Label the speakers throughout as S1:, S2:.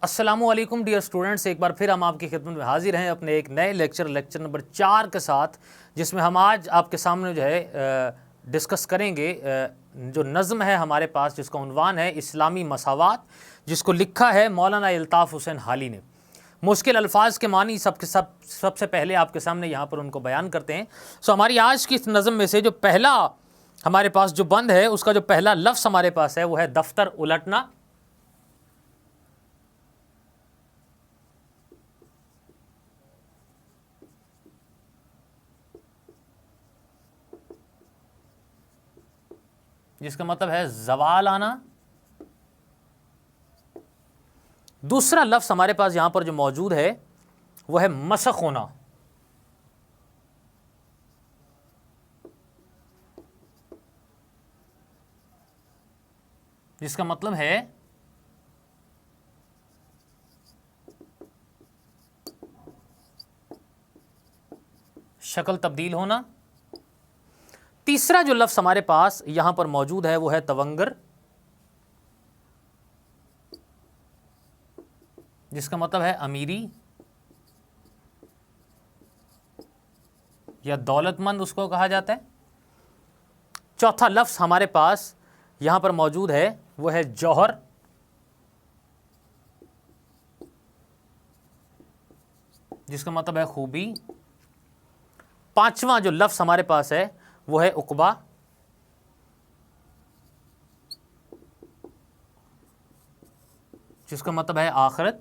S1: السلام علیکم dear students, ایک بار پھر ہم آپ کی خدمت میں حاضر ہیں اپنے ایک نئے لیکچر نمبر 4 کے ساتھ، جس میں ہم آج آپ کے سامنے جو ہے ڈسکس کریں گے جو نظم ہے ہمارے پاس، جس کا عنوان ہے اسلامی مساوات، جس کو لکھا ہے مولانا الطاف حسین حالی نے۔ مشکل الفاظ کے معنی سب سے پہلے آپ کے سامنے یہاں پر ان کو بیان کرتے ہیں۔ ہماری آج کی اس نظم میں سے جو پہلا ہمارے پاس جو بند ہے، اس کا جو پہلا لفظ ہمارے پاس ہے وہ ہے دفتر الٹنا، جس کا مطلب ہے زوال آنا۔ دوسرا لفظ ہمارے پاس یہاں پر جو موجود ہے وہ ہے مسخ ہونا، جس کا مطلب ہے شکل تبدیل ہونا۔ تیسرا جو لفظ ہمارے پاس یہاں پر موجود ہے وہ ہے تونگر، جس کا مطلب ہے امیری یا دولت مند اس کو کہا جاتا ہے۔ چوتھا لفظ ہمارے پاس یہاں پر موجود ہے وہ ہے جوہر، جس کا مطلب ہے خوبی۔ پانچواں جو لفظ ہمارے پاس ہے وہ ہے عقبہ، جس کا مطلب ہے آخرت۔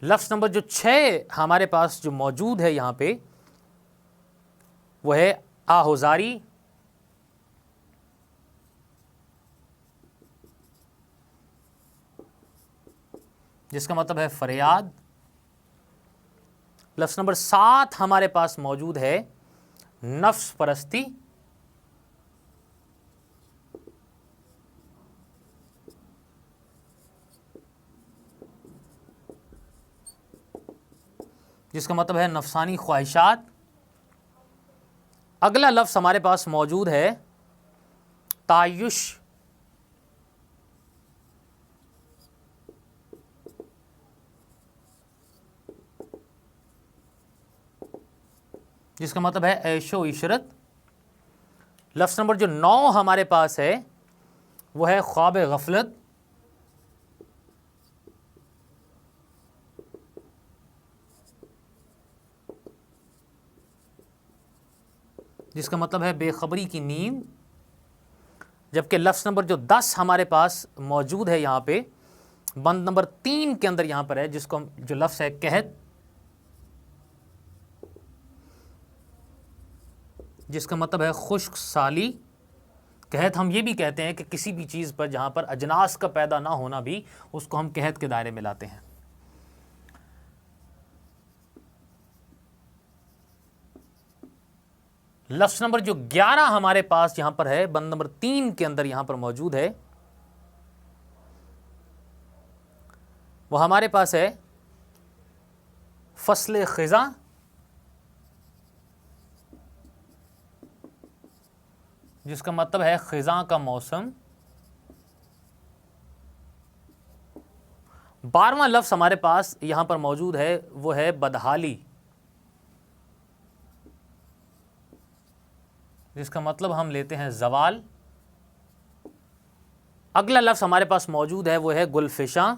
S1: لفظ نمبر جو 6 ہمارے پاس جو موجود ہے یہاں پہ وہ ہے آہوزاری، جس کا مطلب ہے فریاد۔ لفظ نمبر 7 ہمارے پاس موجود ہے نفس پرستی، جس کا مطلب ہے نفسانی خواہشات۔ اگلا لفظ ہمارے پاس موجود ہے تعیش، جس کا مطلب ہے عیش و عشرت۔ لفظ نمبر جو 9 ہمارے پاس ہے وہ ہے خواب غفلت، جس کا مطلب ہے بے خبری کی نیند۔ جبکہ لفظ نمبر جو 10 ہمارے پاس موجود ہے یہاں پہ بند نمبر 3 کے اندر یہاں پر ہے، جس کو جو لفظ ہے قحط، جس کا مطلب ہے خشک سالی۔ قحط ہم یہ بھی کہتے ہیں کہ کسی بھی چیز پر جہاں پر اجناس کا پیدا نہ ہونا بھی، اس کو ہم قحط کے دائرے میں لاتے ہیں۔ لفظ نمبر جو 11 ہمارے پاس یہاں پر ہے بند نمبر 3 کے اندر یہاں پر موجود ہے، وہ ہمارے پاس ہے فصل خزاں، جس کا مطلب ہے خزاں کا موسم۔ 12واں لفظ ہمارے پاس یہاں پر موجود ہے وہ ہے بدحالی، جس کا مطلب ہم لیتے ہیں زوال۔ اگلا لفظ ہمارے پاس موجود ہے وہ ہے گلفشاں،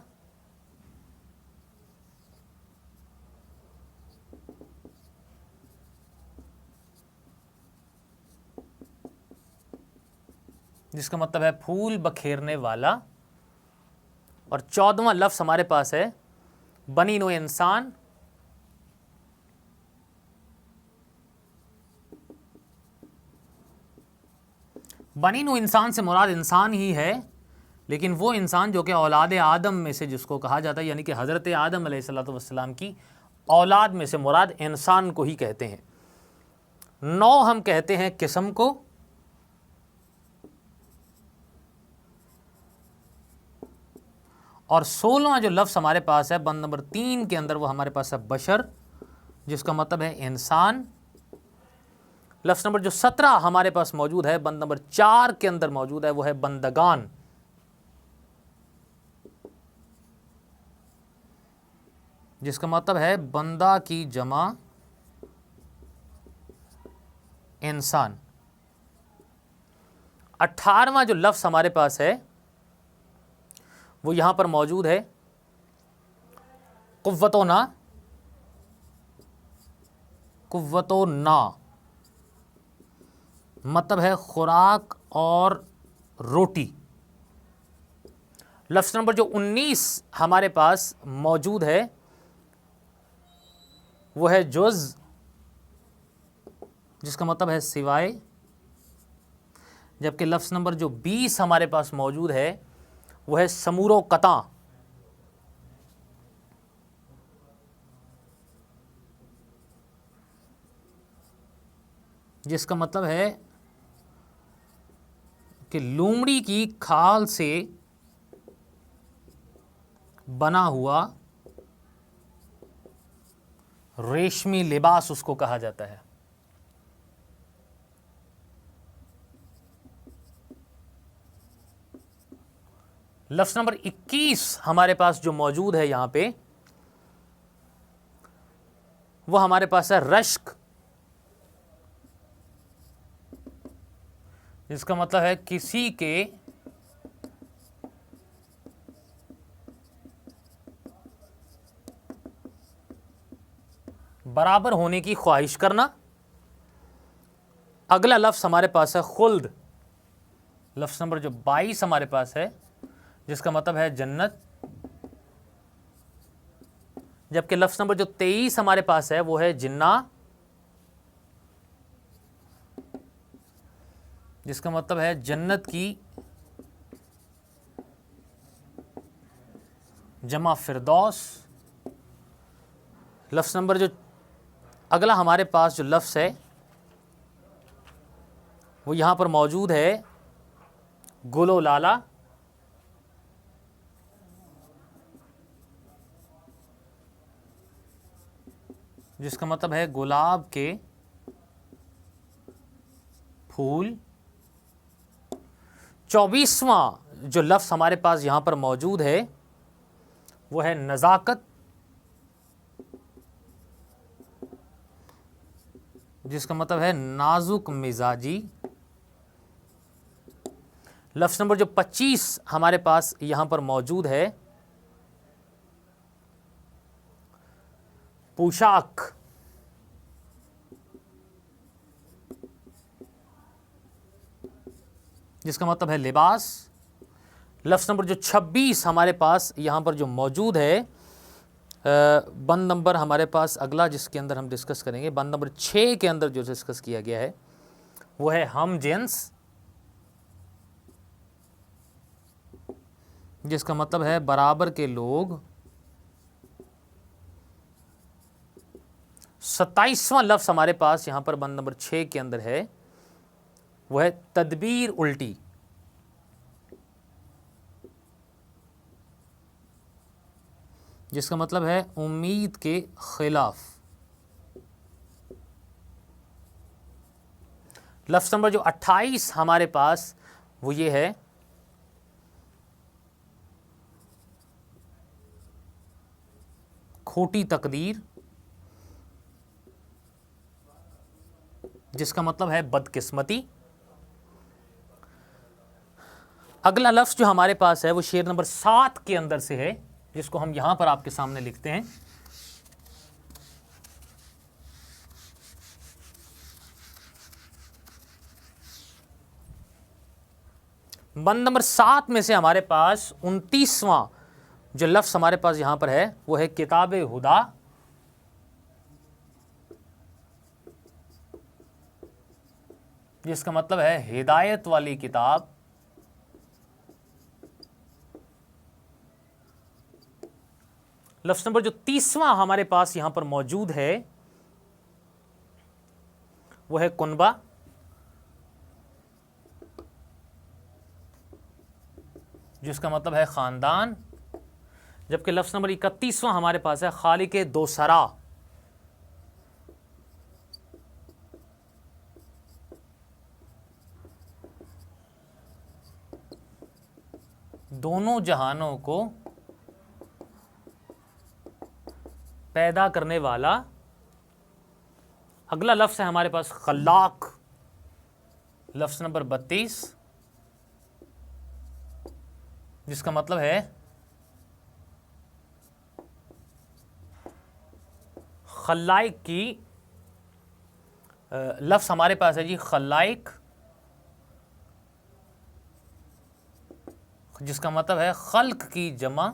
S1: جس کا مطلب ہے پھول بکھیرنے والا۔ اور 14واں لفظ ہمارے پاس ہے بنی نوع انسان، بنی نوع انسان سے مراد انسان ہی ہے، لیکن وہ انسان جو کہ اولاد آدم میں سے جس کو کہا جاتا ہے، یعنی کہ حضرت آدم علیہ السلام کی اولاد میں سے مراد انسان کو ہی کہتے ہیں۔ 9 ہم کہتے ہیں قسم کو، اور 16واں جو لفظ ہمارے پاس ہے بند نمبر 3 کے اندر وہ ہمارے پاس ہے بشر، جس کا مطلب ہے انسان۔ لفظ نمبر جو 17 ہمارے پاس موجود ہے بند نمبر 4 کے اندر موجود ہے وہ ہے بندگان، جس کا مطلب ہے بندہ کی جمع انسان. 18واں جو لفظ ہمارے پاس ہے وہ یہاں پر موجود ہے قوتنا. قوتنا مطلب ہے خوراک اور روٹی. لفظ نمبر جو 19 ہمارے پاس موجود ہے وہ ہے جز، جس کا مطلب ہے سوائے. جبکہ لفظ نمبر جو 20 ہمارے پاس موجود ہے وہ ہے سمور و قطع، جس کا مطلب ہے کہ لومڑی کی کھال سے بنا ہوا ریشمی لباس اس کو کہا جاتا ہے. لفظ نمبر 21 ہمارے پاس جو موجود ہے یہاں پہ وہ ہمارے پاس ہے رشک، جس کا مطلب ہے کسی کے برابر ہونے کی خواہش کرنا. اگلا لفظ ہمارے پاس ہے خلد. لفظ نمبر جو 22 ہمارے پاس ہے جس کا مطلب ہے جنت. جبکہ لفظ نمبر جو 23 ہمارے پاس ہے وہ ہے جنہ، جس کا مطلب ہے جنت کی جمع فردوس. لفظ نمبر جو اگلا ہمارے پاس جو لفظ ہے وہ یہاں پر موجود ہے گل و لالا. جس کا مطلب ہے گلاب کے پھول. 24واں جو لفظ ہمارے پاس یہاں پر موجود ہے وہ ہے نزاکت، جس کا مطلب ہے نازک مزاجی. لفظ نمبر جو 25 ہمارے پاس یہاں پر موجود ہے پوشاک، جس کا مطلب ہے لباس. لفظ نمبر جو 26 ہمارے پاس یہاں پر جو موجود ہے بند نمبر ہمارے پاس اگلا جس کے اندر ہم ڈسکس کریں گے بند نمبر 6 کے اندر جو ڈسکس کیا گیا ہے وہ ہے ہم جنس، جس کا مطلب ہے برابر کے لوگ. 27واں لفظ ہمارے پاس یہاں پر بند نمبر 6 کے اندر ہے وہ ہے تدبیر الٹی، جس کا مطلب ہے امید کے خلاف. لفظ نمبر جو 28 ہمارے پاس وہ یہ ہے کھوٹی تقدیر، جس کا مطلب ہے بدقسمتی. اگلا لفظ جو ہمارے پاس ہے وہ شعر نمبر 7 کے اندر سے ہے جس کو ہم یہاں پر آپ کے سامنے لکھتے ہیں. بند نمبر 7 میں سے ہمارے پاس 29واں جو لفظ ہمارے پاس یہاں پر ہے وہ ہے کتاب ہدا، جس کا مطلب ہے ہدایت والی کتاب. لفظ نمبر جو 30واں ہمارے پاس یہاں پر موجود ہے وہ ہے کنبہ، جس کا مطلب ہے خاندان. جبکہ لفظ نمبر 31واں ہمارے پاس ہے خالق دوسرا، دونوں جہانوں کو پیدا کرنے والا. اگلا لفظ ہے ہمارے پاس خلاق، لفظ نمبر 32، جس کا مطلب ہے خلائق کی. لفظ ہمارے پاس ہے جی خلائق، جس کا مطلب ہے خلق کی جمع،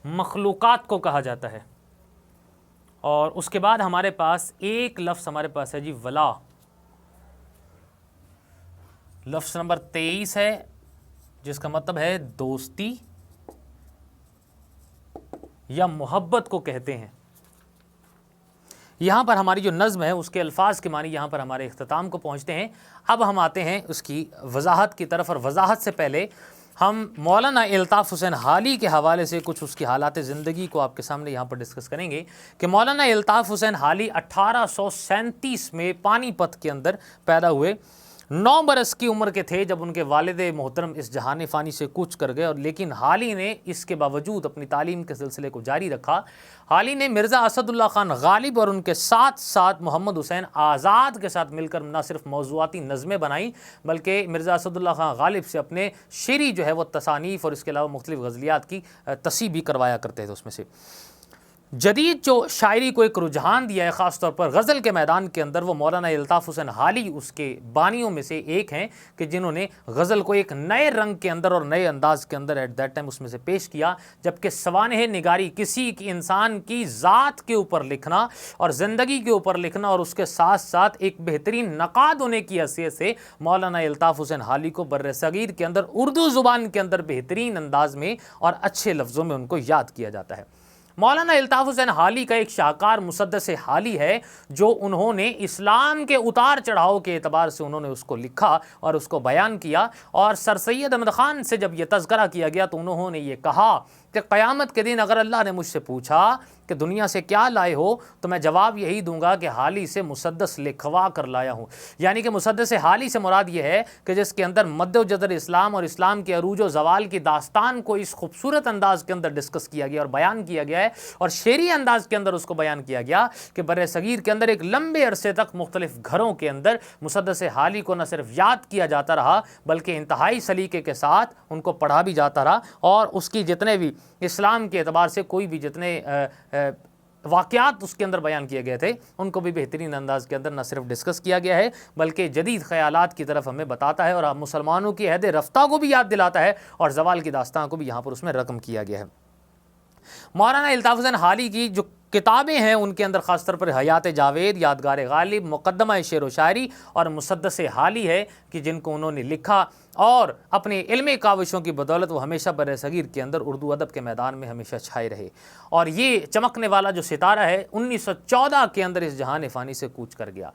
S1: مخلوقات کو کہا جاتا ہے. اور اس کے بعد ہمارے پاس ایک لفظ ہمارے پاس ہے جی ولا، لفظ نمبر 23 ہے، جس کا مطلب ہے دوستی یا محبت کو کہتے ہیں. یہاں پر ہماری جو نظم ہے اس کے الفاظ کے معنی یہاں پر ہمارے اختتام کو پہنچتے ہیں. اب ہم آتے ہیں اس کی وضاحت کی طرف، اور وضاحت سے پہلے ہم مولانا الطاف حسین حالی کے حوالے سے کچھ اس کی حالات زندگی کو آپ کے سامنے یہاں پر ڈسکس کریں گے کہ مولانا الطاف حسین حالی 1837 میں پانی پت کے اندر پیدا ہوئے. 9 برس کی عمر کے تھے جب ان کے والد محترم اس جہان فانی سے کوچ کر گئے، اور لیکن حالی نے اس کے باوجود اپنی تعلیم کے سلسلے کو جاری رکھا. حالی نے مرزا اسد اللہ خان غالب اور ان کے ساتھ ساتھ محمد حسین آزاد کے ساتھ مل کر نہ صرف موضوعاتی نظمیں بنائیں، بلکہ مرزا اسد اللہ خان غالب سے اپنے شعری جو ہے وہ تصانیف اور اس کے علاوہ مختلف غزلیات کی تصحیح بھی کروایا کرتے تھے. اس میں سے جدید جو شاعری کو ایک رجحان دیا ہے خاص طور پر غزل کے میدان کے اندر، وہ مولانا الطاف حسین حالی اس کے بانیوں میں سے ایک ہیں کہ جنہوں نے غزل کو ایک نئے رنگ کے اندر اور نئے انداز کے اندر ایٹ دیٹ ٹائم اس میں سے پیش کیا. جبکہ سوانح نگاری کسی کی انسان کی ذات کے اوپر لکھنا اور زندگی کے اوپر لکھنا اور اس کے ساتھ ساتھ ایک بہترین نقاد ہونے کی حیثیت سے مولانا الطاف حسین حالی کو بر صغیر کے اندر اردو زبان کے اندر بہترین انداز میں اور اچھے لفظوں میں ان کو یاد کیا جاتا ہے. مولانا الطاف حسین حالی کا ایک شاہکار مسدس حالی ہے جو انہوں نے اسلام کے اتار چڑھاؤ کے اعتبار سے انہوں نے اس کو لکھا اور اس کو بیان کیا. اور سر سید احمد خان سے جب یہ تذکرہ کیا گیا تو انہوں نے یہ کہا کہ قیامت کے دن اگر اللہ نے مجھ سے پوچھا کہ دنیا سے کیا لائے ہو تو میں جواب یہی دوں گا کہ حالی سے مسدس لکھوا کر لایا ہوں. یعنی کہ مسدس حالی سے مراد یہ ہے کہ جس کے اندر مد و جزر اسلام اور اسلام کے عروج و زوال کی داستان کو اس خوبصورت انداز کے اندر ڈسکس کیا گیا اور بیان کیا گیا ہے، اور شعری انداز کے اندر اس کو بیان کیا گیا کہ بر صغیر کے اندر ایک لمبے عرصے تک مختلف گھروں کے اندر مسدس حالی کو نہ صرف یاد کیا جاتا رہا بلکہ انتہائی سلیقے کے ساتھ ان کو پڑھا بھی جاتا رہا، اور اس کی جتنے بھی اسلام کے اعتبار سے کوئی بھی جتنے واقعات اس کے اندر بیان کیے گئے تھے ان کو بھی بہترین انداز کے اندر نہ صرف ڈسکس کیا گیا ہے بلکہ جدید خیالات کی طرف ہمیں بتاتا ہے، اور مسلمانوں کی عہد رفتہ کو بھی یاد دلاتا ہے، اور زوال کی داستان کو بھی یہاں پر اس میں رقم کیا گیا ہے. مولانا الطاف حسین حالی کی جو کتابیں ہیں ان کے اندر خاص طور پر حیات جاوید، یادگار غالب، مقدمہ شعر و شاعری اور مسدس حالی ہے کہ جن کو انہوں نے لکھا، اور اپنے علمی کاوشوں کی بدولت وہ ہمیشہ بر صغیر کے اندر اردو ادب کے میدان میں ہمیشہ چھائے رہے. اور یہ چمکنے والا جو ستارہ ہے 1914 کے اندر اس جہان فانی سے کوچ کر گیا.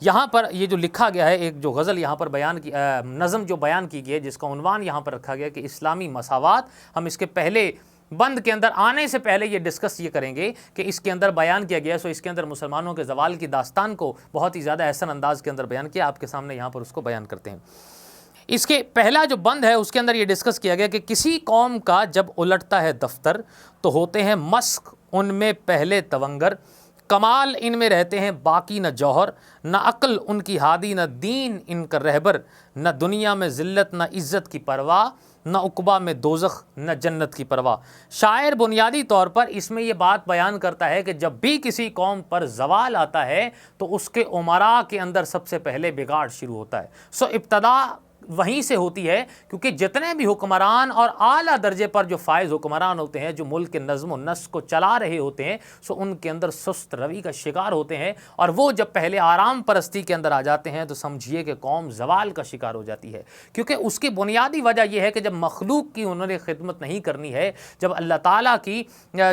S1: یہاں پر یہ جو لکھا گیا ہے ایک جو غزل یہاں پر بیان کی نظم جو بیان کی گئی ہے جس کا عنوان یہاں پر رکھا گیا کہ اسلامی مساوات، ہم اس کے پہلے بند کے اندر آنے سے پہلے یہ ڈسکس یہ کریں گے کہ اس کے اندر بیان کیا گیا ہے. سو اس کے اندر مسلمانوں کے زوال کی داستان کو بہت ہی زیادہ احسن انداز کے اندر بیان کیا، آپ کے سامنے یہاں پر اس کو بیان کرتے ہیں. اس کے پہلا جو بند ہے اس کے اندر یہ ڈسکس کیا گیا کہ کسی قوم کا جب الٹتا ہے دفتر تو ہوتے ہیں مسک ان میں پہلے تونگر، کمال ان میں رہتے ہیں باقی نہ جوہر، نہ عقل ان کی ہادی نہ دین ان کا رہبر، نہ دنیا میں ذلت نہ عزت کی پرواہ، نہ عقبہ میں دوزخ نہ جنت کی پرواہ. شاعر بنیادی طور پر اس میں یہ بات بیان کرتا ہے کہ جب بھی کسی قوم پر زوال آتا ہے تو اس کے امراء کے اندر سب سے پہلے بگاڑ شروع ہوتا ہے. سو ابتدا وہیں سے ہوتی ہے کیونکہ جتنے بھی حکمران اور اعلیٰ درجے پر جو فائز حکمران ہوتے ہیں جو ملک کے نظم و نسق کو چلا رہے ہوتے ہیں سو ان کے اندر سست روی کا شکار ہوتے ہیں، اور وہ جب پہلے آرام پرستی کے اندر آ جاتے ہیں تو سمجھیے کہ قوم زوال کا شکار ہو جاتی ہے. کیونکہ اس کی بنیادی وجہ یہ ہے کہ جب مخلوق کی انہوں نے خدمت نہیں کرنی ہے، جب اللہ تعالیٰ کی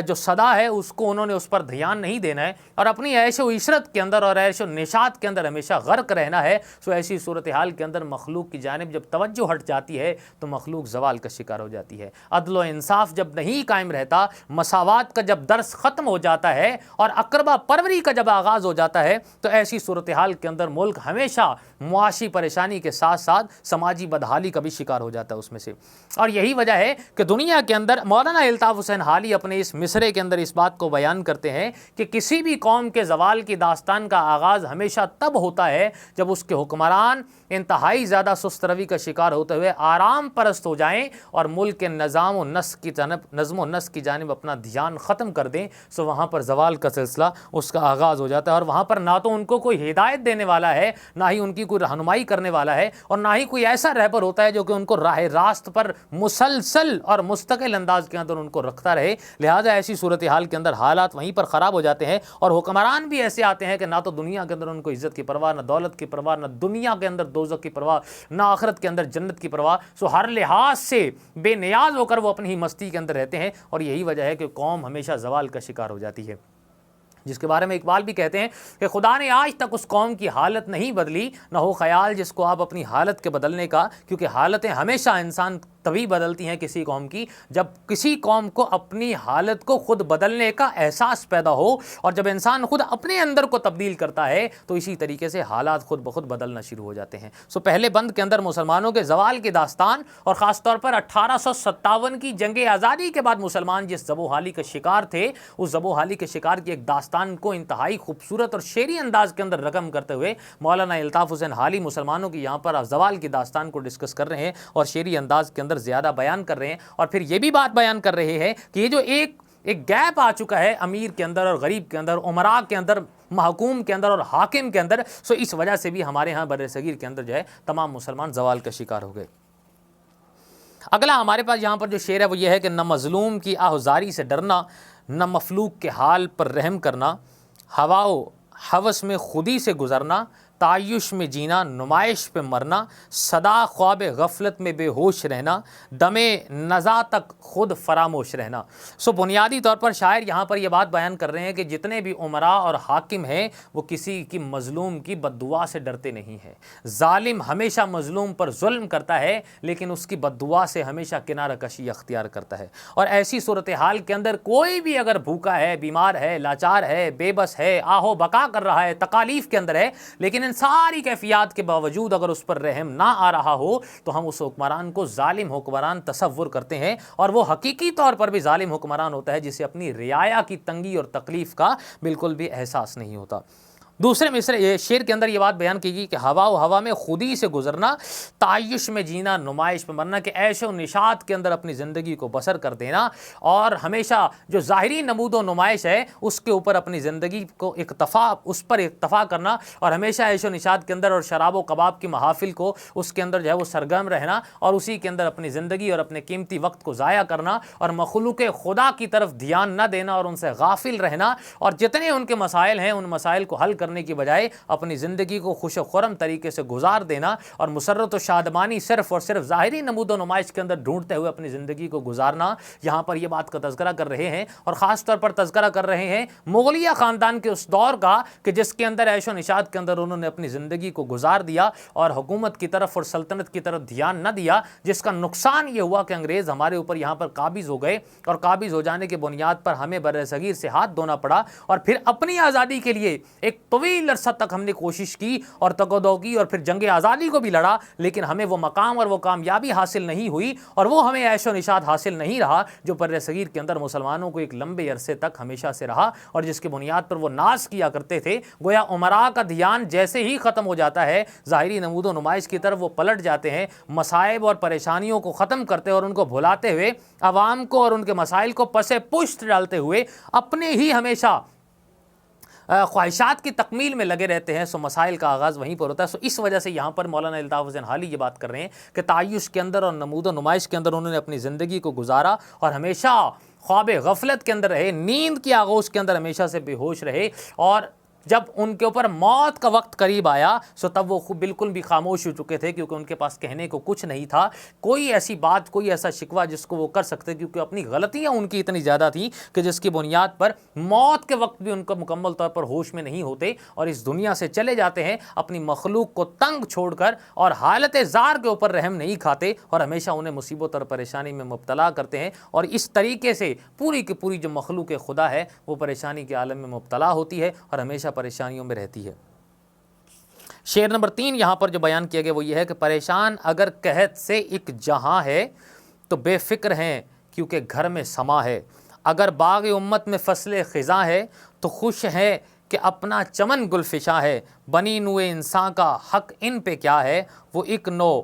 S1: جو صدا ہے اس کو انہوں نے اس پر دھیان نہیں دینا ہے اور اپنی عیش و عشرت کے اندر اور عیش و نشاط کے اندر ہمیشہ غرق رہنا ہے، سو ایسی صورتحال کے اندر مخلوق کی جانب جانب جب توجہ ہٹ جاتی ہے تو مخلوق زوال کا شکار ہو جاتی ہے. عدل و انصاف جب نہیں قائم رہتا، مساوات کا جب درس ختم ہو جاتا ہے اور اقربا پروری کا جب آغاز ہو جاتا ہے تو ایسی صورتحال کے اندر ملک ہمیشہ معاشی پریشانی کے ساتھ ساتھ سماجی بدحالی کا بھی شکار ہو جاتا ہے اس میں سے. اور یہی وجہ ہے کہ دنیا کے اندر مولانا الطاف حسین حالی اپنے اس مصرے کے اندر اس بات کو بیان کرتے ہیں کہ کسی بھی قوم کے زوال کی داستان کا آغاز ہمیشہ تب ہوتا ہے جب اس کے حکمران انتہائی زیادہ سست روی کا شکار ہوتے ہوئے آرام پرست ہو جائیں اور ملک کے نظم و نسق کی جانب اپنا دھیان ختم کر دیں. سو وہاں پر زوال کا سلسلہ اس کا آغاز ہو جاتا ہے اور وہاں پر نہ تو ان کو کوئی ہدایت دینے والا ہے، نہ ہی ان کی کوئی رہنمائی کرنے والا ہے، اور نہ ہی کوئی ایسا رہبر ہوتا ہے جو کہ ان کو راہ راست پر مسلسل اور مستقل انداز کے اندر ان کو رکھتا رہے. لہٰذا ایسی صورتحال کے اندر حالات وہیں پر خراب ہو جاتے ہیں اور حکمران بھی ایسے آتے ہیں کہ نہ تو دنیا کے اندر ان کو عزت کی پرواہ، نہ دولت کی پرواہ، نہ دنیا کے اندر دوزخ کی پرواہ، نہ آخرت کے اندر جنت کی پرواہ. سو ہر لحاظ سے بے نیاز ہو کر وہ اپنی ہی مستی کے اندر رہتے ہیں اور یہی وجہ ہے کہ قوم ہمیشہ زوال کا شکار ہو جاتی ہے. جس کے بارے میں اقبال بھی کہتے ہیں کہ خدا نے آج تک اس قوم کی حالت نہیں بدلی، نہ ہو خیال جس کو آپ اپنی حالت کے بدلنے کا، کیونکہ حالتیں ہمیشہ انسان تبھی بدلتی ہیں کسی قوم کی جب کسی قوم کو اپنی حالت کو خود بدلنے کا احساس پیدا ہو، اور جب انسان خود اپنے اندر کو تبدیل کرتا ہے تو اسی طریقے سے حالات خود بخود بدلنا شروع ہو جاتے ہیں. سو پہلے بند کے اندر مسلمانوں کے زوال کی داستان اور خاص طور پر 1857 کی جنگ آزادی کے بعد مسلمان جس زبو حالی کا شکار تھے، اس زبو حالی کے شکار کی ایک داستان کو انتہائی خوبصورت اور شعری انداز کے اندر رقم کرتے ہوئے مولانا الطاف حسین حالی مسلمانوں کی یہاں پر زوال کی داستان کو ڈسکس کر رہے ہیں اور شعری انداز کے اندر زیادہ بیان کر رہے ہیں. اور پھر یہ بھی بات بیان کر رہے ہیں کہ یہ جو ایک گیپ آ چکا ہے امیر کے اندر اور غریب کے اندر، امراء کے اندر، محکوم کے اندر اور حاکم کے اندر، سو اس وجہ سے بھی ہمارے ہاں بر صغیر کے اندر جو ہے تمام مسلمان زوال کا شکار ہو گئے. اگلا ہمارے پاس یہاں پر جو شعر ہے وہ یہ ہے کہ نہ مظلوم کی آہزاری سے ڈرنا، نہ مفلوق کے حال پر رحم کرنا، ہوا و ہوس میں خودی سے گزرنا، تعیش میں جینا نمائش پہ مرنا، صدا خواب غفلت میں بے ہوش رہنا، دم نزا تک خود فراموش رہنا. سو بنیادی طور پر شاعر یہاں پر یہ بات بیان کر رہے ہیں کہ جتنے بھی امراء اور حاکم ہیں وہ کسی کی مظلوم کی بد دعا سے ڈرتے نہیں ہیں. ظالم ہمیشہ مظلوم پر ظلم کرتا ہے لیکن اس کی بد دعا سے ہمیشہ کنارہ کشی اختیار کرتا ہے. اور ایسی صورتحال کے اندر کوئی بھی اگر بھوکا ہے، بیمار ہے، لاچار ہے، بے بس ہے، آہو بقا کر رہا ہے، تکالیف کے اندر ہے، لیکن ساری کیفیات کے باوجود اگر اس پر رحم نہ آ رہا ہو تو ہم اس حکمران کو ظالم حکمران تصور کرتے ہیں، اور وہ حقیقی طور پر بھی ظالم حکمران ہوتا ہے جسے اپنی رعایا کی تنگی اور تکلیف کا بالکل بھی احساس نہیں ہوتا. دوسرے مصرے شعر کے اندر یہ بات بیان کی گئی کہ ہوا و ہوا میں خودی سے گزرنا، تعیش میں جینا نمائش پہ مرنا، کہ عیش و نشاط کے اندر اپنی زندگی کو بسر کر دینا اور ہمیشہ جو ظاہری نمود و نمائش ہے اس کے اوپر اپنی زندگی کو اکتفا کرنا، اور ہمیشہ عیش و نشاط کے اندر اور شراب و کباب کی محافل کو اس کے اندر جو ہے وہ سرگرم رہنا اور اسی کے اندر اپنی زندگی اور اپنے قیمتی وقت کو ضائع کرنا اور مخلوق خدا کی طرف دھیان نہ دینا اور ان سے غافل رہنا، اور جتنے ان کے مسائل ہیں ان مسائل کو حل کرنے کی بجائے اپنی زندگی کو خوش و خرم طریقے سے گزار دینا اور مسرت و شادمانی صرف اور صرف ظاہری نمود و نمائش کے اندر ڈھونڈتے ہوئے اپنی زندگی کو گزارنا. یہاں پر یہ بات کا تذکرہ کر رہے ہیں اور خاص طور پر تذکرہ کر رہے ہیں مغلیہ خاندان کے اس دور کا کہ جس کے اندر عیش و نشاط کے اندر انہوں نے اپنی زندگی کو گزار دیا اور حکومت کی طرف اور سلطنت کی طرف دھیان نہ دیا، جس کا نقصان یہ ہوا کہ انگریز ہمارے اوپر یہاں پر قابض ہو گئے اور قابض ہو جانے کی بنیاد پر ہمیں بر صغیر سے ہاتھ دھونا پڑا اور پھر اپنی آزادی کے لیے ایک طویل عرصہ تک ہم نے کوشش کی اور تگ و دو کی اور پھر جنگ آزادی کو بھی لڑا، لیکن ہمیں وہ مقام اور وہ کامیابی حاصل نہیں ہوئی اور وہ ہمیں عیش و نشاط حاصل نہیں رہا جو بر صغیر کے اندر مسلمانوں کو ایک لمبے عرصے تک ہمیشہ سے رہا اور جس کی بنیاد پر وہ ناز کیا کرتے تھے. گویا امراء کا دھیان جیسے ہی ختم ہو جاتا ہے ظاہری نمود و نمائش کی طرف وہ پلٹ جاتے ہیں، مصائب اور پریشانیوں کو ختم کرتے اور ان کو بھلاتے ہوئے عوام کو اور ان کے مسائل کو پس پشت ڈالتے ہوئے اپنے ہی ہمیشہ خواہشات کی تکمیل میں لگے رہتے ہیں. سو مسائل کا آغاز وہیں پر ہوتا ہے. سو اس وجہ سے یہاں پر مولانا الطاف حسین حالی یہ بات کر رہے ہیں کہ تعیش کے اندر اور نمود و نمائش کے اندر انہوں نے اپنی زندگی کو گزارا اور ہمیشہ خواب غفلت کے اندر رہے، نیند کی آغوش کے اندر ہمیشہ سے بے ہوش رہے اور جب ان کے اوپر موت کا وقت قریب آیا سو تب وہ بالکل بھی خاموش ہو چکے تھے، کیونکہ ان کے پاس کہنے کو کچھ نہیں تھا، کوئی ایسی بات، کوئی ایسا شکوہ جس کو وہ کر سکتے، کیونکہ اپنی غلطیاں ان کی اتنی زیادہ تھیں کہ جس کی بنیاد پر موت کے وقت بھی ان کا مکمل طور پر ہوش میں نہیں ہوتے اور اس دنیا سے چلے جاتے ہیں، اپنی مخلوق کو تنگ چھوڑ کر، اور حالت زار کے اوپر رحم نہیں کھاتے اور ہمیشہ انہیں مصیبت اور پریشانی میں مبتلا کرتے ہیں، اور اس طریقے سے پوری کی پوری جو مخلوق خدا ہے وہ پریشانی کے عالم میں مبتلا ہوتی ہے اور ہمیشہ پریشانیوں میں رہتی ہے۔ شعر نمبر 3 یہاں پر جو بیان کیا گیا وہ یہ ہے کہ پریشان اگر قحط سے ایک جہاں ہے تو بے فکر ہیں کیونکہ گھر میں سما ہے، اگر باغ امت میں فصل خزاں ہے تو خوش ہے کہ اپنا چمن گل فشاں ہے، بنی نوع انسان کا حق ان پہ کیا ہے، وہ ایک نوع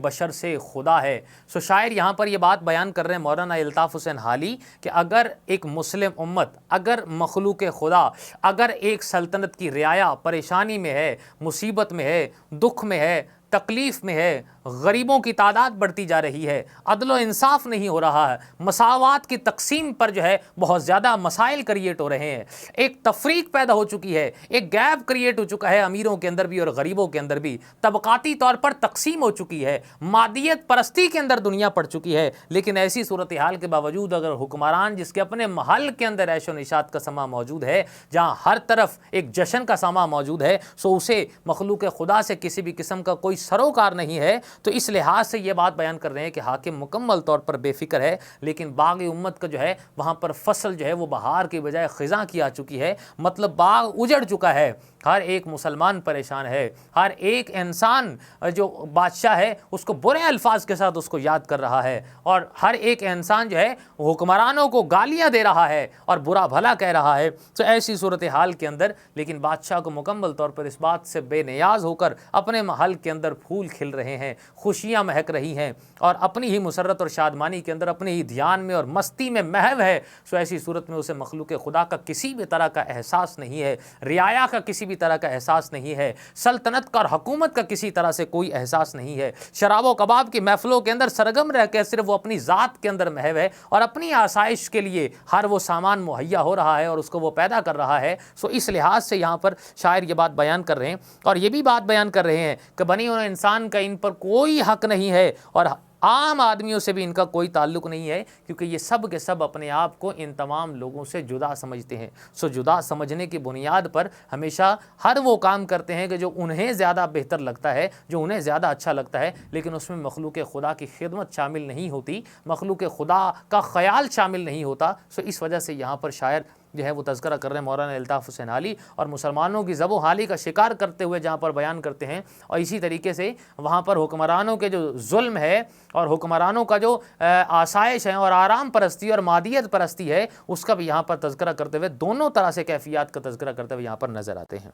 S1: بشر سے خدا ہے۔ سو شاعر یہاں پر یہ بات بیان کر رہے ہیں مولانا الطاف حسین حالی کہ اگر ایک مسلم امت، اگر مخلوق خدا، اگر ایک سلطنت کی رعایا پریشانی میں ہے، مصیبت میں ہے، دکھ میں ہے، تکلیف میں ہے، غریبوں کی تعداد بڑھتی جا رہی ہے، عدل و انصاف نہیں ہو رہا ہے، مساوات کی تقسیم پر جو ہے بہت زیادہ مسائل کریٹ ہو رہے ہیں، ایک تفریق پیدا ہو چکی ہے، ایک گیپ کریٹ ہو چکا ہے امیروں کے اندر بھی اور غریبوں کے اندر بھی، طبقاتی طور پر تقسیم ہو چکی ہے، مادیت پرستی کے اندر دنیا پڑ چکی ہے، لیکن ایسی صورتحال کے باوجود اگر حکمران جس کے اپنے محل کے اندر عیش و نشاط کا سما موجود ہے، جہاں ہر طرف ایک جشن کا سما موجود ہے، سو اسے مخلوق خدا سے کسی بھی قسم کا کوئی سروکار نہیں ہے، تو اس لحاظ سے یہ بات بیان کر رہے ہیں کہ حاکم مکمل طور پر بے فکر ہے، لیکن باغ امت کا جو ہے وہاں پر فصل جو ہے وہ بہار کی بجائے خزاں کی آ چکی ہے، مطلب باغ اجڑ چکا ہے، ہر ایک مسلمان پریشان ہے، ہر ایک انسان جو بادشاہ ہے اس کو برے الفاظ کے ساتھ اس کو یاد کر رہا ہے، اور ہر ایک انسان جو ہے حکمرانوں کو گالیاں دے رہا ہے اور برا بھلا کہہ رہا ہے۔ تو ایسی صورتحال کے اندر لیکن بادشاہ کو مکمل طور پر اس بات سے بے نیاز ہو کر اپنے محل کے اندر پھول کھل رہے ہیں، خوشیاں مہک رہی ہیں، اور اپنی ہی مسرت اور شادمانی کے اندر اپنے ہی دھیان میں اور مستی میں محو ہے، سو ایسی صورت میں اسے مخلوق خدا کا کسی بھی طرح کا احساس نہیں ہے، رعایا کا کسی بھی طرح کا احساس نہیں ہے، سلطنت کا اور حکومت کا کسی طرح سے کوئی احساس نہیں ہے، شراب و کباب کی محفلوں کے اندر سرگم رہ کے صرف وہ اپنی ذات کے اندر محو ہے اور اپنی آسائش کے لیے ہر وہ سامان مہیا ہو رہا ہے اور اس کو وہ پیدا کر رہا ہے۔ سو اس لحاظ سے یہاں پر شاعر یہ بات بیان کر رہے ہیں، اور یہ بھی بات بیان کر رہے ہیں کہ بنی ہوئے انسان کا ان پر کوئی حق نہیں ہے اور عام آدمیوں سے بھی ان کا کوئی تعلق نہیں ہے، کیونکہ یہ سب کے سب اپنے آپ کو ان تمام لوگوں سے جدا سمجھتے ہیں۔ سو جدا سمجھنے کی بنیاد پر ہمیشہ ہر وہ کام کرتے ہیں کہ جو انہیں زیادہ بہتر لگتا ہے، جو انہیں زیادہ اچھا لگتا ہے، لیکن اس میں مخلوق خدا کی خدمت شامل نہیں ہوتی، مخلوق خدا کا خیال شامل نہیں ہوتا۔ سو اس وجہ سے یہاں پر شاعر جو ہے وہ تذکرہ کر رہے ہیں مولانا الطاف حسین حالی، اور مسلمانوں کی ذب و حالی کا شکار کرتے ہوئے جہاں پر بیان کرتے ہیں، اور اسی طریقے سے وہاں پر حکمرانوں کے جو ظلم ہے اور حکمرانوں کا جو آسائش ہے اور آرام پرستی اور مادیت پرستی ہے، اس کا بھی یہاں پر تذکرہ کرتے ہوئے دونوں طرح سے کیفیات کا تذکرہ کرتے ہوئے یہاں پر نظر آتے ہیں۔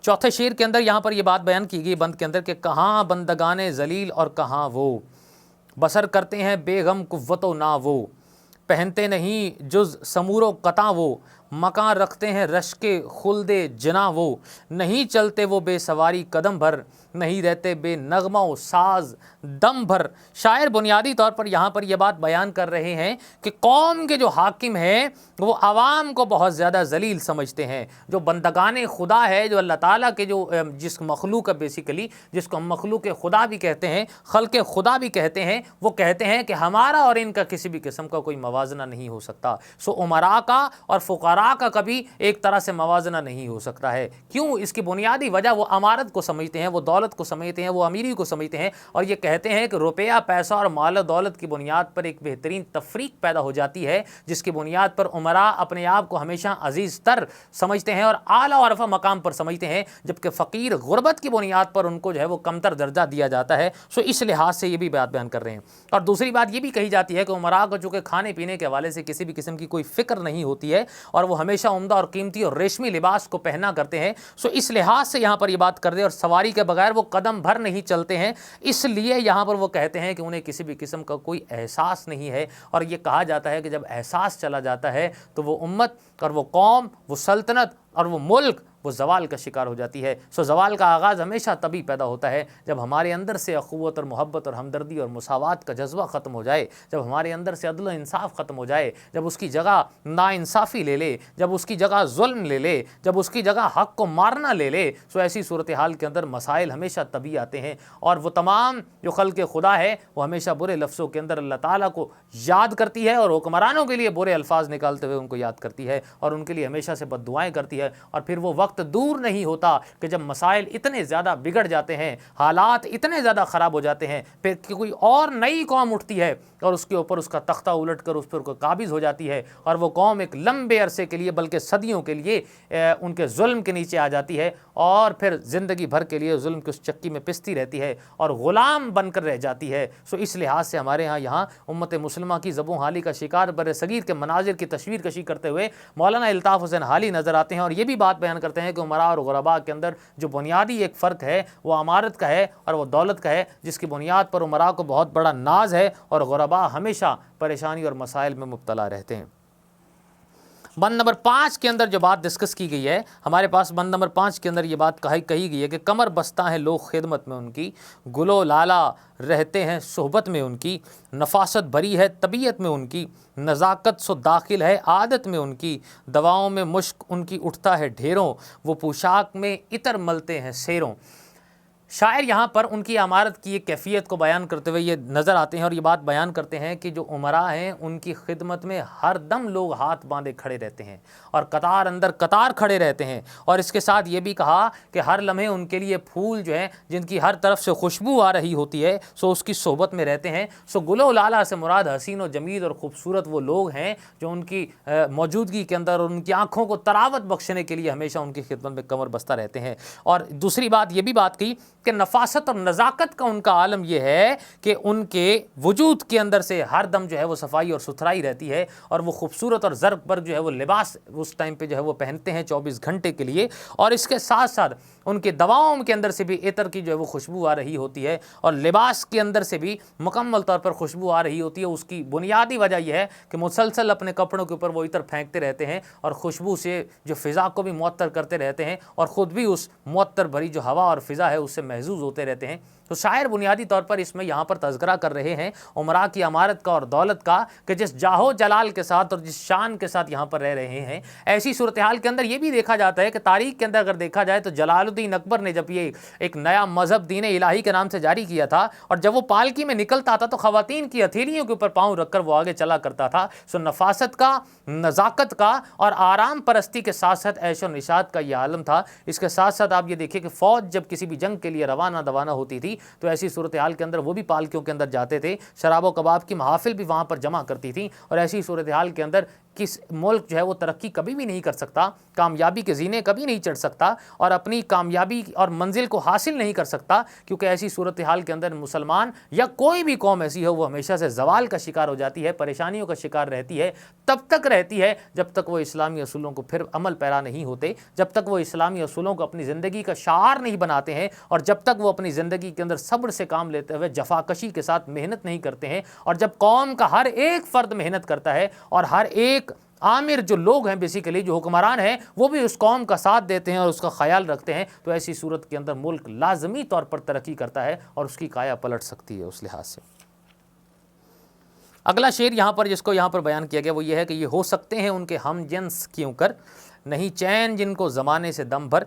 S1: چوتھے شعر کے اندر یہاں پر یہ بات بیان کی گئی بند کے اندر کہ کہاں بندگان ذلیل اور کہاں وہ، بسر کرتے ہیں بے غم قوت و نہ وہ، پہنتے نہیں جز سمور و قطع وہ، مکان رکھتے ہیں رشک خلد جنا وہ، نہیں چلتے وہ بے سواری قدم بھر، نہیں رہتے بے نغمہ و ساز دم بھر۔ شاعر بنیادی طور پر یہاں پر یہ بات بیان کر رہے ہیں کہ قوم کے جو حاکم ہیں وہ عوام کو بہت زیادہ ذلیل سمجھتے ہیں، جو بندگان خدا ہے، جو اللہ تعالیٰ کے جو جس مخلوق ہے بیسیکلی، جس کو ہم مخلوق خدا بھی کہتے ہیں، خلق خدا بھی کہتے ہیں، وہ کہتے ہیں کہ ہمارا اور ان کا کسی بھی قسم کا کوئی موازنہ نہیں ہو سکتا۔ سو امراء کا اور فقراء کا کبھی ایک طرح سے موازنہ نہیں ہو سکتا ہے۔ کیوں؟ اس کی بنیادی وجہ وہ امارت کو سمجھتے ہیں، وہ دولت کو سمجھتے ہیں، وہ امیری کو سمجھتے ہیں، اور یہ کہتے ہیں کہ روپیہ، پیسہ اور مال و دولت کی بنیاد پر ایک بہترین تفریق پیدا ہو جاتی ہے، جس کی بنیاد پر امراء اپنے آپ کو ہمیشہ عزیز تر سمجھتے ہیں اور اعلیٰ و رفع مقام پر سمجھتے ہیں، جبکہ فقیر غربت کی بنیاد پر ان کو جو ہے وہ کمتر درجہ دیا جاتا ہے۔ سو اس لحاظ سے یہ بھی بات بیان کر رہے ہیں، اور دوسری بات یہ بھی کہی جاتی ہے کہ امراء کو چونکہ کھانے پینے کے حوالے سے کسی بھی قسم کی کوئی فکر نہیں ہوتی ہے اور وہ ہمیشہ عمدہ اور قیمتی اور ریشمی لباس کو پہنا کرتے ہیں، سو اس لحاظ سے یہاں پر یہ بات کر دے، اور سواری کے بغیر وہ قدم بھر نہیں چلتے ہیں، اس لیے یہاں پر وہ کہتے ہیں کہ انہیں کسی بھی قسم کا کوئی احساس نہیں ہے، اور یہ کہا جاتا ہے کہ جب احساس چلا جاتا ہے تو وہ امت اور وہ قوم، وہ سلطنت اور وہ ملک وہ زوال کا شکار ہو جاتی ہے۔ سو زوال کا آغاز ہمیشہ تبھی پیدا ہوتا ہے جب ہمارے اندر سے اخوت اور محبت اور ہمدردی اور مساوات کا جذبہ ختم ہو جائے، جب ہمارے اندر سے عدل و انصاف ختم ہو جائے، جب اس کی جگہ ناانصافی لے لے، جب اس کی جگہ ظلم لے لے، جب اس کی جگہ حق کو مارنا لے لے۔ سو ایسی صورتحال کے اندر مسائل ہمیشہ تبھی آتے ہیں، اور وہ تمام جو خلق خدا ہے وہ ہمیشہ برے لفظوں کے اندر اللہ تعالیٰ کو یاد کرتی ہے، اور حکمرانوں کے لیے برے الفاظ نکالتے ہوئے ان کو یاد کرتی ہے، اور ان کے لیے ہمیشہ سے بد دعائیں کرتی ہے۔ اور پھر وہ وقت دور نہیں ہوتا کہ جب مسائل اتنے زیادہ بگڑ جاتے ہیں، حالات اتنے زیادہ خراب ہو جاتے ہیں، پھر کوئی اور نئی قوم اٹھتی ہے اور اس کے اوپر اس کا تختہ الٹ کر اس پر قابض ہو جاتی ہے، اور وہ قوم ایک لمبے عرصے کے لیے بلکہ صدیوں کے لیے ان کے ظلم کے نیچے آ جاتی ہے، اور پھر زندگی بھر کے لیے ظلم کی اس چکی میں پستی رہتی ہے اور غلام بن کر رہ جاتی ہے۔ سو اس لحاظ سے ہمارے یہاں امت مسلمہ کی زبوں حالی کا شکار بر صغیر کے مناظر کی تصویر کشی کرتے ہوئے مولانا الطاف حسین حالی نظر آتے ہیں، اور یہ بھی بات بیان کرتے ہیں کہ امراء اور غرباء کے اندر جو بنیادی ایک فرق ہے وہ امارت کا ہے اور وہ دولت کا ہے، جس کی بنیاد پر امراء کو بہت بڑا ناز ہے اور غرباء ہمیشہ پریشانی اور مسائل میں مبتلا رہتے ہیں۔ بند نمبر 5 کے اندر جو بات ڈسکس کی گئی ہے، ہمارے پاس بند نمبر 5 کے اندر یہ بات کہی گئی ہے کہ کمر بستہ ہیں لوگ خدمت میں ان کی، گل و لالا رہتے ہیں صحبت میں ان کی، نفاست بھری ہے طبیعت میں ان کی، نزاکت سو داخل ہے عادت میں ان کی، دواؤں میں مشک ان کی اٹھتا ہے ڈھیروں، وہ پوشاک میں عطر ملتے ہیں سیروں۔ شاعر یہاں پر ان کی امارت کی ایک کیفیت کو بیان کرتے ہوئے یہ نظر آتے ہیں اور یہ بات بیان کرتے ہیں کہ جو امراء ہیں ان کی خدمت میں ہر دم لوگ ہاتھ باندھے کھڑے رہتے ہیں اور قطار اندر قطار کھڑے رہتے ہیں، اور اس کے ساتھ یہ بھی کہا کہ ہر لمحے ان کے لیے پھول جو ہیں جن کی ہر طرف سے خوشبو آ رہی ہوتی ہے، سو اس کی صحبت میں رہتے ہیں۔ سو گل و لالا سے مراد حسین و جمیل اور خوبصورت وہ لوگ ہیں جو ان کی موجودگی کے اندر اور ان کی آنکھوں کو تراوت بخشنے کے لیے ہمیشہ ان کی خدمت میں کمر بستہ رہتے ہیں۔ اور دوسری بات یہ بھی بات کی کہ نفاست اور نزاکت کا ان کا عالم یہ ہے کہ ان کے وجود کے اندر سے ہر دم جو ہے وہ صفائی اور ستھرائی رہتی ہے، اور وہ خوبصورت اور زرق پر جو ہے وہ لباس اس ٹائم پہ جو ہے وہ پہنتے ہیں 24 گھنٹے کے لیے، اور اس کے ساتھ ساتھ ان کے دواؤں کے اندر سے بھی عطر کی جو ہے وہ خوشبو آ رہی ہوتی ہے، اور لباس کے اندر سے بھی مکمل طور پر خوشبو آ رہی ہوتی ہے۔ اس کی بنیادی وجہ یہ ہے کہ مسلسل اپنے کپڑوں کے اوپر وہ عطر پھینکتے رہتے ہیں اور خوشبو سے جو فضا کو بھی معطر کرتے رہتے ہیں، اور خود بھی اس معطر بھری جو ہوا اور فضا ہے اس سے محظوظ ہوتے رہتے ہیں۔ تو شاعر بنیادی طور پر اس میں یہاں پر تذکرہ کر رہے ہیں امراء کی امارت کا اور دولت کا، کہ جس جاہو جلال کے ساتھ اور جس شان کے ساتھ یہاں پر رہ رہے ہیں، ایسی صورتحال کے اندر یہ بھی دیکھا جاتا ہے کہ تاریخ کے اندر اگر دیکھا جائے تو جلال الدین اکبر نے جب یہ ایک نیا مذہب دین الہی کے نام سے جاری کیا تھا، اور جب وہ پالکی میں نکلتا تھا تو خواتین کی ہتھیلیوں کے اوپر پاؤں رکھ کر وہ آگے چلا کرتا تھا۔ سو نفاست کا، نزاکت کا اور آرام پرستی کے ساتھ ساتھ عیش و نشاط کا یہ عالم تھا۔ اس کے ساتھ ساتھ آپ یہ دیکھیں کہ فوج جب کسی بھی جنگ کے لیے روانہ ہوتی تھی تو ایسی صورتحال کے اندر وہ بھی پالکیوں کے اندر جاتے تھے، شراب و کباب کی محافل بھی وہاں پر جمع کرتی تھیں، اور ایسی صورتحال کے اندر کس ملک جو ہے وہ ترقی کبھی بھی نہیں کر سکتا، کامیابی کے زینے کبھی نہیں چڑھ سکتا اور اپنی کامیابی اور منزل کو حاصل نہیں کر سکتا، کیونکہ ایسی صورتحال کے اندر مسلمان یا کوئی بھی قوم ایسی ہو وہ ہمیشہ سے زوال کا شکار ہو جاتی ہے، پریشانیوں کا شکار رہتی ہے، تب تک رہتی ہے جب تک وہ اسلامی اصولوں کو پھر عمل پیرا نہیں ہوتے، جب تک وہ اسلامی اصولوں کو اپنی زندگی کا شعار نہیں بناتے ہیں، اور جب تک وہ اپنی زندگی کے اندر صبر سے کام لیتے ہوئے جفاکشی کے ساتھ محنت نہیں کرتے ہیں، اور جب قوم کا ہر ایک فرد محنت کرتا ہے اور ہر ایک عامر جو لوگ ہیں بیسیکلی جو حکمران ہیں وہ بھی اس قوم کا ساتھ دیتے ہیں اور اس کا خیال رکھتے ہیں، تو ایسی صورت کے اندر ملک لازمی طور پر ترقی کرتا ہے اور اس کی کایا پلٹ سکتی ہے اس لحاظ سے۔ اگلا شعر یہاں پر جس کو یہاں پر بیان کیا گیا وہ یہ ہے کہ یہ ہو سکتے ہیں ان کے ہم جنس کیوں کر، نہیں چین جن کو زمانے سے دم بھر،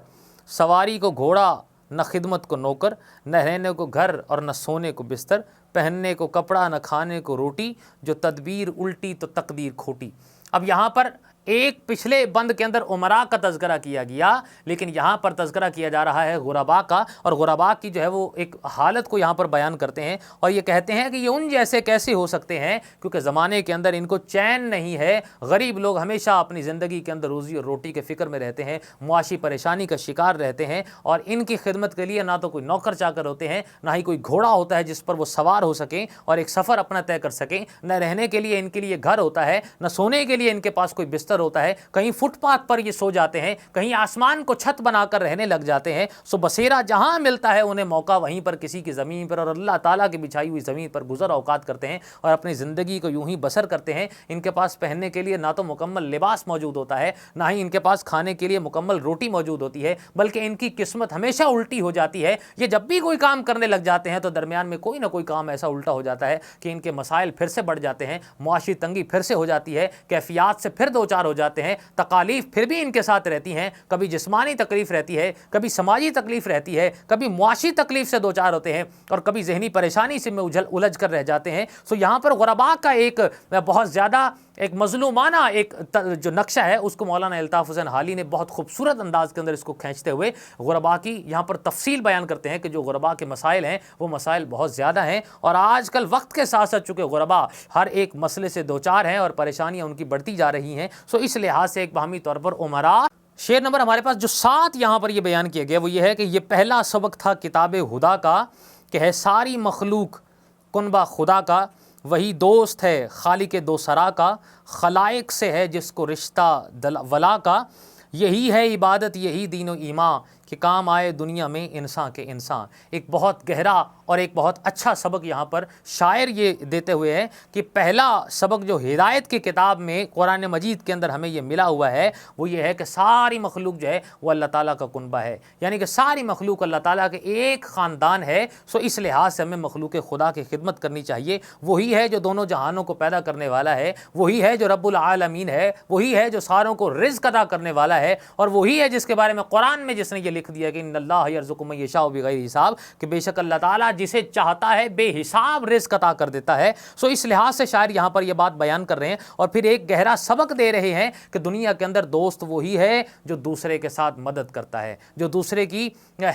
S1: سواری کو گھوڑا نہ خدمت کو نوکر، نہ رہنے کو گھر اور نہ سونے کو بستر، پہننے کو کپڑا نہ کھانے کو روٹی، جو تدبیر الٹی تو تقدیر کھوٹی۔ اب یہاں پر ایک پچھلے بند کے اندر امراء کا تذکرہ کیا گیا، لیکن یہاں پر تذکرہ کیا جا رہا ہے غرباء کا، اور غرباء کی جو ہے وہ ایک حالت کو یہاں پر بیان کرتے ہیں، اور یہ کہتے ہیں کہ یہ ان جیسے کیسے ہو سکتے ہیں کیونکہ زمانے کے اندر ان کو چین نہیں ہے، غریب لوگ ہمیشہ اپنی زندگی کے اندر روزی اور روٹی کے فکر میں رہتے ہیں، معاشی پریشانی کا شکار رہتے ہیں، اور ان کی خدمت کے لیے نہ تو کوئی نوکر چاکر ہوتے ہیں، نہ ہی کوئی گھوڑا ہوتا ہے جس پر وہ سوار ہو سکیں اور ایک سفر اپنا طے کر سکیں، نہ رہنے کے لیے ان کے لیے گھر ہوتا ہے، نہ سونے کے لیے ان کے پاس کوئی بستر اثر ہوتا ہے، کہیں فٹ پاتھ پر یہ سو جاتے ہیں، کہیں آسمان کو چھت بنا کر رہنے لگ جاتے ہیں. سو بسیرا جہاں ملتا ہے انہیں موقع وہیں پر کسی کی زمین پر اور اللہ تعالیٰ کی بچھائی ہوئی زمین پر گزر اوقات کرتے ہیں اور اپنی زندگی کو یوں ہی بسر کرتے ہیں. ان کے پاس پہننے کے لیے نہ تو مکمل لباس موجود ہوتا ہے، نہ ہی ان کے پاس کھانے کے لیے مکمل روٹی موجود ہوتی ہے، بلکہ ان کی قسمت ہمیشہ الٹی ہو جاتی ہے. یہ جب بھی کوئی کام کرنے لگ جاتے ہیں تو درمیان میں کوئی نہ کوئی کام ایسا الٹا ہو جاتا ہے کہ ان کے مسائل پھر سے بڑھ جاتے ہیں، معاشی تنگی پھر سے ہو جاتی ہے، کیفیات سے پھر دو چار ہو جاتے ہیں، تکالیف پھر بھی ان کے ساتھ رہتی ہیں. کبھی جسمانی تکلیف رہتی ہے، کبھی سماجی تکلیف رہتی ہے، کبھی معاشی تکلیف سے دو چار ہوتے ہیں، اور کبھی ذہنی پریشانی سے میں الجھ کر رہ جاتے ہیں. سو یہاں پر غرباء کا ایک بہت زیادہ ایک مظلومانہ ایک جو نقشہ ہے اس کو مولانا الطاف حسین حالی نے بہت خوبصورت انداز کے اندر اس کو کھینچتے ہوئے غرباء کی یہاں پر تفصیل بیان کرتے ہیں کہ جو غرباء کے مسائل ہیں وہ مسائل بہت زیادہ ہیں، اور آج کل وقت کے ساتھ ساتھ چونکہ غرباء ہر ایک مسئلے سے دوچار ہیں اور پریشانیاں ان کی بڑھتی جا رہی ہیں. سو اس لحاظ سے ایک باہمی طور پر عمراء شعر نمبر ہمارے پاس جو 7 یہاں پر یہ بیان کیا گیا وہ یہ ہے کہ یہ پہلا سبق تھا کتاب خدا کا کہ ہے ساری مخلوق کنبہ خدا کا، وہی دوست ہے خالق دو سرا کا، خلائق سے ہے جس کو رشتہ ولا کا، یہی ہے عبادت یہی دین و ایمان کہ کام آئے دنیا میں انسان کے انسان. ایک بہت گہرا اور ایک بہت اچھا سبق یہاں پر شاعر یہ دیتے ہوئے ہے کہ پہلا سبق جو ہدایت کی کتاب میں قرآن مجید کے اندر ہمیں یہ ملا ہوا ہے وہ یہ ہے کہ ساری مخلوق جو ہے وہ اللہ تعالیٰ کا کنبہ ہے، یعنی کہ ساری مخلوق اللہ تعالیٰ کے ایک خاندان ہے. سو اس لحاظ سے ہمیں مخلوق خدا کی خدمت کرنی چاہیے. وہی ہے جو دونوں جہانوں کو پیدا کرنے والا ہے، وہی ہے جو رب العالمین ہے، وہی ہے جو ساروں کو رزق عطا کرنے والا ہے، اور وہی ہے جس کے بارے میں قرآن میں جس نے یہ لکھ دیا کہ ان اللہ یرزق من یشاء بغیر حساب، کہ بے شک اللہ تعالیٰ جسے چاہتا ہے بے حساب رزق عطا کر دیتا ہے. سو اس لحاظ سے شاعر یہاں پر یہ بات بیان کر رہے ہیں اور پھر ایک گہرا سبق دے رہے ہیں کہ دنیا کے اندر دوست وہی ہے جو دوسرے کے ساتھ مدد کرتا ہے، جو دوسرے کی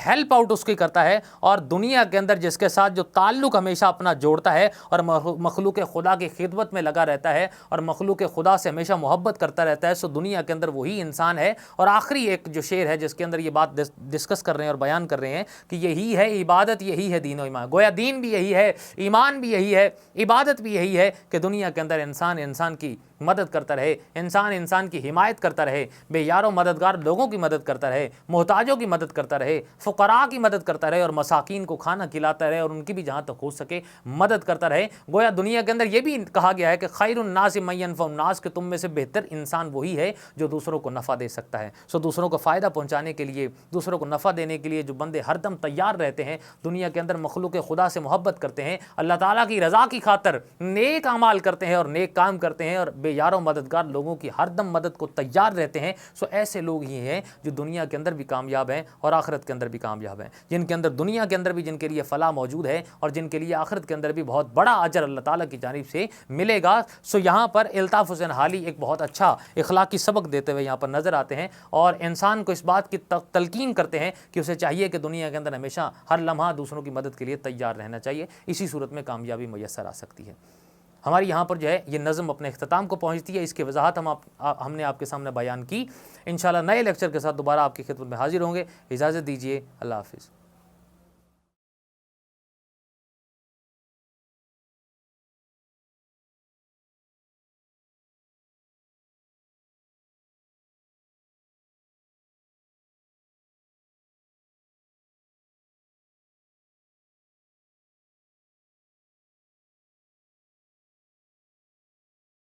S1: ہیلپ آؤٹ اس کی کرتا ہے، اور دنیا کے اندر جس کے ساتھ جو تعلق ہمیشہ اپنا جوڑتا ہے اور مخلوق خدا کی خدمت میں لگا رہتا ہے اور مخلوق خدا سے ہمیشہ محبت کرتا رہتا ہے. سو دنیا کے اندر وہی انسان ہے. اور آخری ایک جو شعر ہے جس کے اندر یہ بات ڈسکس کر رہے ہیں اور بیان کر رہے ہیں کہ یہی ہے عبادت یہی ہے دین و ایمان. گویا دین بھی یہی ہے، ایمان بھی یہی ہے، عبادت بھی یہی ہے کہ دنیا کے اندر انسان انسان کی مدد کرتا رہے، انسان انسان کی حمایت کرتا رہے، بے یار و مددگار لوگوں کی مدد کرتا رہے، محتاجوں کی مدد کرتا رہے، فقراء کی مدد کرتا رہے اور مساکین کو کھانا کھلاتا رہے اور ان کی بھی جہاں تک ہو سکے مدد کرتا رہے. گویا دنیا کے اندر یہ بھی کہا گیا ہے کہ خیر الناس من ینفع الناس، کہ تم میں سے بہتر انسان وہی ہے جو دوسروں کو نفع دے سکتا ہے. سو دوسروں کو فائدہ پہنچانے کے لیے، دوسروں کو نفع دینے کے لیے جو بندے ہر دم تیار رہتے ہیں، دنیا کے اندر مخلوق خدا سے محبت کرتے ہیں، اللہ تعالیٰ کی رضا کی خاطر نیک اعمال کرتے ہیں اور نیک کام کرتے ہیں اور بے یار و مددگار لوگوں کی ہر دم مدد کو تیار رہتے ہیں. سو ایسے لوگ ہی ہیں جو دنیا کے اندر بھی کامیاب ہیں اور آخرت کے اندر بھی کامیاب ہیں، جن کے اندر دنیا کے اندر بھی جن کے لیے فلاح موجود ہے اور جن کے لیے آخرت کے اندر بھی بہت بڑا اجر اللہ تعالیٰ کی جانب سے ملے گا. سو یہاں پر الطاف حسین حالی ایک بہت اچھا اخلاقی سبق دیتے ہوئے یہاں پر نظر آتے ہیں اور انسان کو اس بات کی تلقین کرتے ہیں کہ اسے چاہیے کہ دنیا کے اندر ہمیشہ ہر لمحہ دوسروں کی مدد کے لیے تیار رہنا چاہیے. اسی صورت میں کامیابی میسر آ سکتی ہے. ہماری یہاں پر جو ہے یہ نظم اپنے اختتام کو پہنچتی ہے. اس کی وضاحت ہم نے آپ کے سامنے بیان کی. انشاءاللہ نئے لیکچر کے ساتھ دوبارہ آپ کی خدمت میں حاضر ہوں گے. اجازت دیجیے. اللہ حافظ.